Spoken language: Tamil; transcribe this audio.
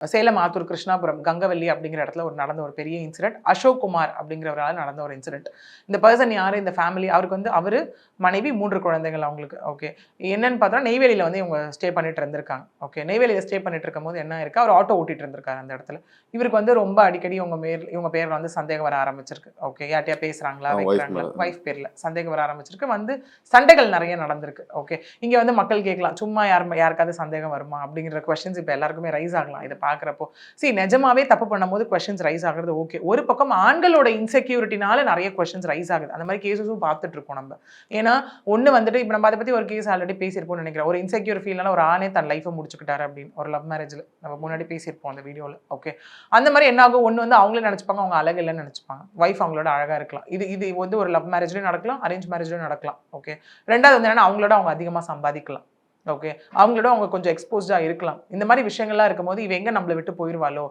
சேலம் ஆத்தூர் கிருஷ்ணாபுரம் கங்கவல்லி அப்படிங்கிற இடத்துல நடந்த ஒரு பெரிய இன்சிடென்ட். அசோக் குமார் அப்படிங்கிறவரால் நடந்த ஒரு இன்சிடென்ட். இந்த பர்சன் யாரு? இந்த ஃபேமிலி அவருக்கு வந்து அவரு, மனைவி 3 குழந்தைகள் அவங்களுக்கு. ஓகே. என்னன்னு பார்த்தா நெய்வேலியில வந்து இவங்க ஸ்டே பண்ணிட்டு இருந்திருக்காங்க. ஓகே. நெய்வேலியில ஸ்டே பண்ணிட்டு இருக்கும்போது என்ன ஆயிருக்கு, அவர் ஆட்டோ ஓட்டிட்டு இருந்திருக்காரு அந்த இடத்துல. இவருக்கு வந்து ரொம்ப அடிக்கடி இவங்க பேர்ல வந்து சந்தேகம் வர ஆரம்பிச்சிருக்கு. ஓகே. யார்ட்டயா பேசுறாங்களா, ஒய்ஃப் வைக்கிறாங்களா, மேல. வைஃப் பேர்ல சந்தேகம் வர ஆரம்பிச்சிருக்கு. வந்து சண்டைகள் நெறைய நடந்திருக்கு. ஓகே. இங்க வந்து மக்கள் கேட்கலாம், சும்மா யாருக்காவது சந்தேகம் வருமா? அப்படிங்கிற கொஸ்டின்ஸ் இப்ப எல்லாருக்குமே ரைஸ் ஆகலாம். இத பார்க்கிறப்போ. நிஜமாவே தப்பு பண்ணும்போது கொஸ்டின்ஸ் ரைஸ் ஆகுறது ஓகே. ஒரு பக்கம் ஆண்களோட இன்செக்யூரிட்டினால நெறைய கொஸ்டின்ஸ் ரைஸ் ஆகுது. அந்த மாரி கேஸஸும் பார்த்துட்டு இருக்கோம் நம்ம. ஏன்னா, ஒண்ணு வந்துட்டு இப்ப நம்ம அத பத்தி ஒரு கேஸ் ஆல்ரெடி பேசியிருப்போம்னு நெனைக்கிறேன். ஒரு இன்செக்யூர் ஃபீல்னால ஒரு ஆணே தன் லைஃப முடிச்சுக்கிட்டாரு அப்படின்னு. ஒரு லவ் மேரேஜ்ல. நம்ம முன்னாடி பேசியிருப்போம் அந்த வீடியோல. ஓகே. அந்த மாரி என்ன ஆகும்? ஒண்ணு வந்து அவங்களே நெனச்சுப்பாங்க, அவங்க அழகு இல்லன்னு நெனச்சுப்பாங்க. வைஃப் அவங்களோட அழகா இருக்கலாம். இது இது வந்து ஒரு லவ் மேரேஜ்லயும் நடக்கலாம், அரேஞ்ச் மேரேஜ்லயும் நடக்கலாம். ஓகே. 2வது வந்து என்னன்னா, அவங்களோட அவங்க அதிகமா சம்பாதிக்கலாம். ஓகே. அவங்களோட அவங்க கொஞ்சம் எக்ஸ்போஸ்டா இருக்கலாம். இந்த மாரி விஷயங்கள்லாம் இருக்கும்போது, இவ எங்க நம்மள விட்டு போயிருவாளோ?